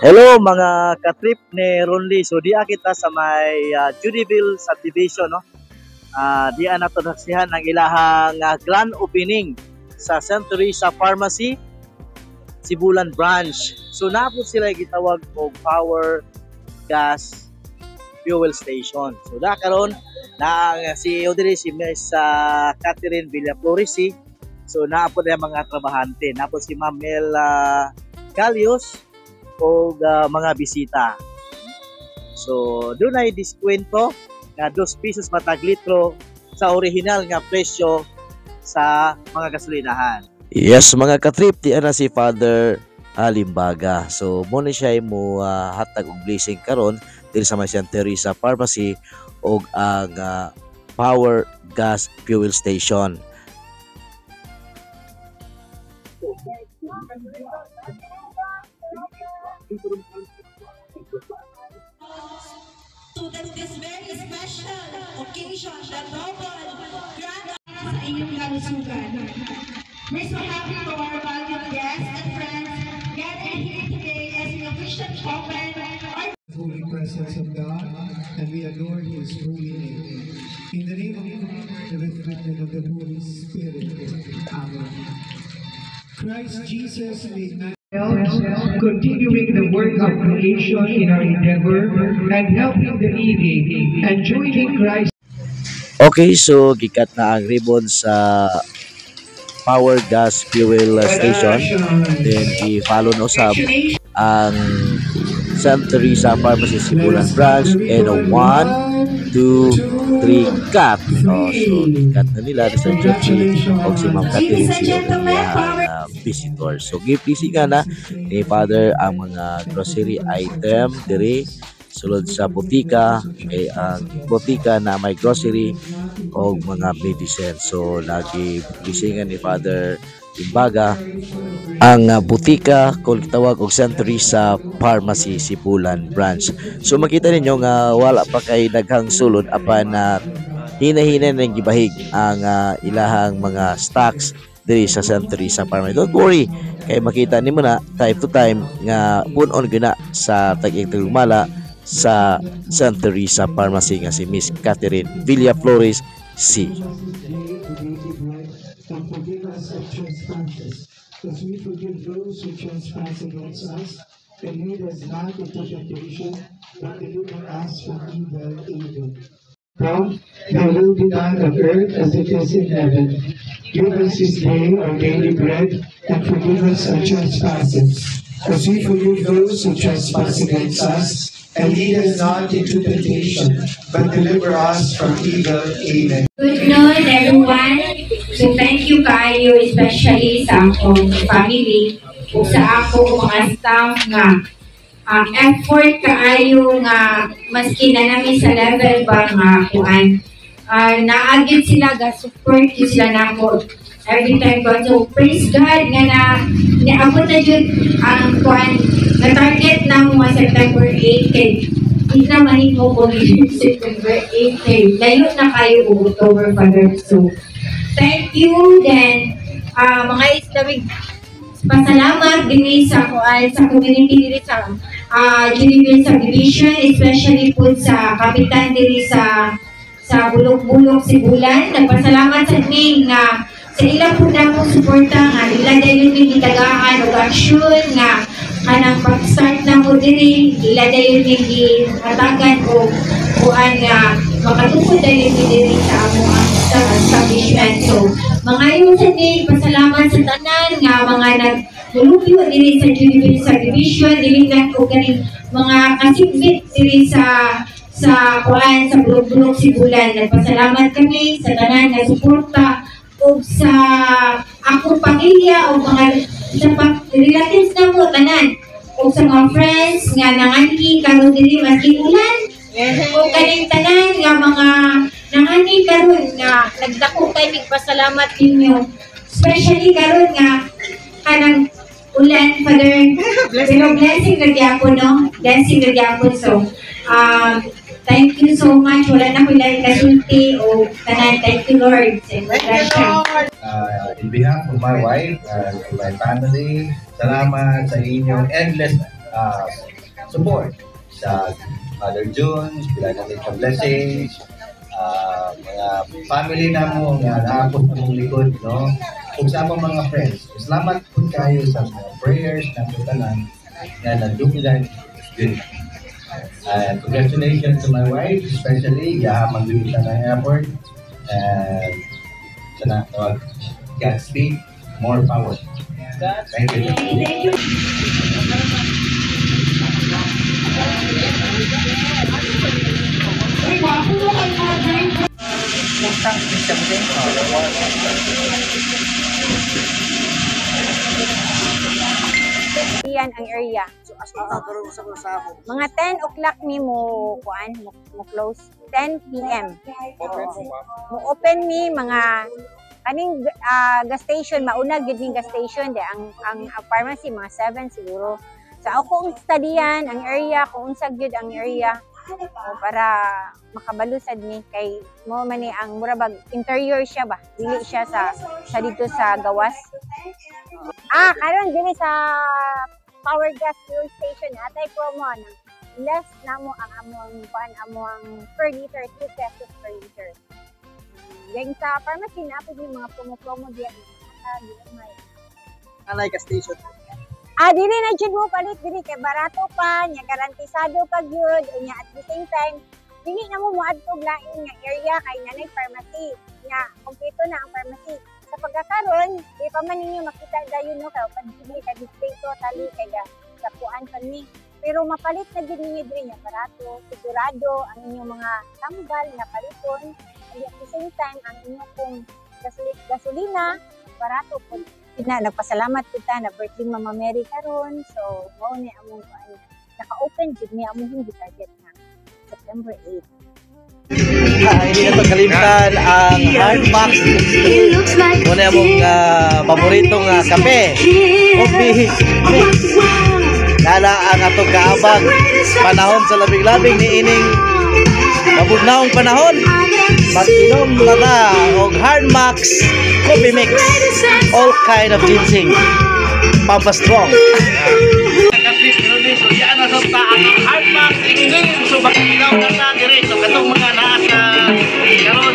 Hello mga katrip ni Ronly. So diya kita sa may Judyville subdivision, no. Diya nato naksihan ang ilahang grand opening sa St. Teresa Pharmacy Sibulan branch. So napo sila gitawag og power gas fuel station. So da karon na ang CEO diri si Miss Catherine Villaflores. So napo na mga trabahante, napo si Ma'am Mel Calios o mga bisita. So doon ay diskwento nga 2 pesos matag litro sa original nga presyo sa mga gasolinahan. Yes mga katrip, di na si Father Limbaga. So muna siya mo hatag og blessing karon diri sa St. Teresa Pharmacy og ang power gas fuel station. To this very special occasion, the double grand sa inyong kalusugan. We're so happy for our valued guests and friends gathered here today as we officially open our holy presence of God, and we adore His holy name. In the name of the reflection of the Holy Spirit. Amen. Christ Jesus made man, continuing the work of creation in our endeavor and helping the needy and joining Christ. Okay, so gikat na ang ribbon sa power gas fuel station. Then i-follow no sa ang St. Teresa Pharmacy Sibulan branch and 1, 2, 3 cut. So cut na nila sa church o si Ma'am Catherine siya visitor. So gipisi nga na ni Father ang mga grocery item diri sulod sa butika, kay ang butika na may grocery o mga medicine. So lagi bisingan ni Father Limbaga ang butika kung tawag og St. Teresa Pharmacy Sibulan branch. So makita ninyo nga wala pa kay daghang sulod apan hina-hina nang gibahig ang ilahang mga stocks diri sa St. Teresa Pharmacy. Don't worry, kay makita nimo na time to time nga punon gina sa tag-ing tagumala sa St. Teresa Pharmacy nga si Miss Catherine Villaflores C. And forgive us of trespasses, as we forgive those who trespass against us, and lead us not into temptation, but deliver us from evil. Amen. Come, thy will be done on earth as it is in heaven. Give us this day our daily bread, and forgive us our trespasses, as we forgive those who trespass against us, and lead us not into temptation, but deliver us from evil. Amen. Good noon, everyone. So thank you kayo, especially sa akong family o sa ako mga staff nga effort kaayo nga maski na namin sa level ba nga kuan naagid sila ga support sila nako every time ko. So praise God nga na niabot na jud ang kuan na target na mo September 8 kay hindi naman mo ko September 8 kay layo na kayo October Father. So thank you. Then mga Islamic pasalamat din sa kuan sa community diri sa Judyville subdivision, especially po sa kapitan diri sa Bulok-Bulok Sibulan. Nagpasalamat sa ning nga sa ilang po na mong suporta nga ila dayon ning gitagaan og aksyon nga kanang pag-start na mo diri ila dayon ning gihatagan og kuan nga makatukod dayon diri sa amo sa establishment. So mga yusan din pasalamat sa tanan nga mga nagtulugyo diri sa Judyville subdivision, dili lang ko ganing mga kasibit diri sa kuan sa Bulok-Bulok Sibulan. Nagpasalamat kami sa tanan nga suporta o sa akong pamilya o mga sa relatives na mo tanan o sa mga friends nga nangani karon diri maski ulan o kaning tanan nga mga nangani karon nga nagdako kay nagpasalamat ninyo, especially karon nga kanang ulan Father pero blessing na gyapon, no? Blessing na gyapon. So thank you so much. Wala na ko lang kasulti o tanan. Thank you, Lord. In behalf of my wife, my family, salamat sa inyong endless support sa Mother June, pinagalit ng blessings, mga family na mo nga naapot na mong likod, no? Kung sa among mga friends, salamat po kayo sa mga prayers na putanan na nadumilan din. And congratulations to my wife, especially, mag-ibig siya ng effort. And sana, Godspeed, more power. Thank you. Yan ang area. Mga 10 o'clock ni mo close 10 p.m. Mo open mi mga kaning gas station, mauna gid ning gas station de ang pharmacy mga 7 siguro. Sa ako studian ang area kung unsa gyud ang area para makabalusad ni kay mo man ni ang murabag interior siya ba, dili siya sa dito sa gawas. Karon dili sa power gas fuel station atay promo ng less na mo ang among per liter 2 pesos per liter. Yang sa pharmacy na pud mga promo diyan may Anay ka station. Dili na jud mo palit dili kay barato pa, nya garantisado pa gyud, unya at the same time dili na mo moadtog lain nga area kay nanay pharmacy. Nya kompleto na ang pharmacy. Sa pagkakaroon, di pa man ninyo makita dayon no kay pagdili ka distrito tali kay sa puan pa ni. Pero mapalit na gid ninyo diri nya barato, sigurado ang inyong mga tambal na paliton, and at the same time ang inyong pong gasolina barato po. Nagpasalamat kita na birthday Mama Mary karon. So, mao ni among naka-open jud ni among hindi target na September 8. Hindi na pagkalimtan ang Hardmax. Muna among paboritong kape. Coffee mix. Lala ang atong kaabang panahon sa labing-labing ni ining mabugnaong panahon. Mag-inom na ta og Hardmax Coffee Mix. All kind of ginseng. Pampastrong. So yan na sa taan ang Hardmax Extreme. So mag-ilaw na na direct. So katong mga naas na karon.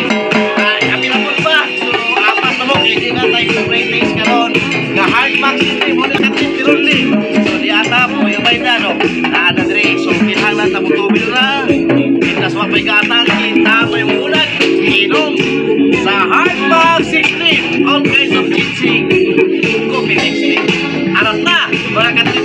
Kami na po ba? So apat na mo. Hindi na tayo ratings karon. Nga Hardmax Extreme. Muna katong tiruli. So di ata po yung may na no. Naana direct. So kinahanglan na mutubil na. Itas wapay katang. Kita mo yung ulan. Inom sa Hardmax Extreme. All kinds of ginseng. Coffee Mix. Arap na. Mga katong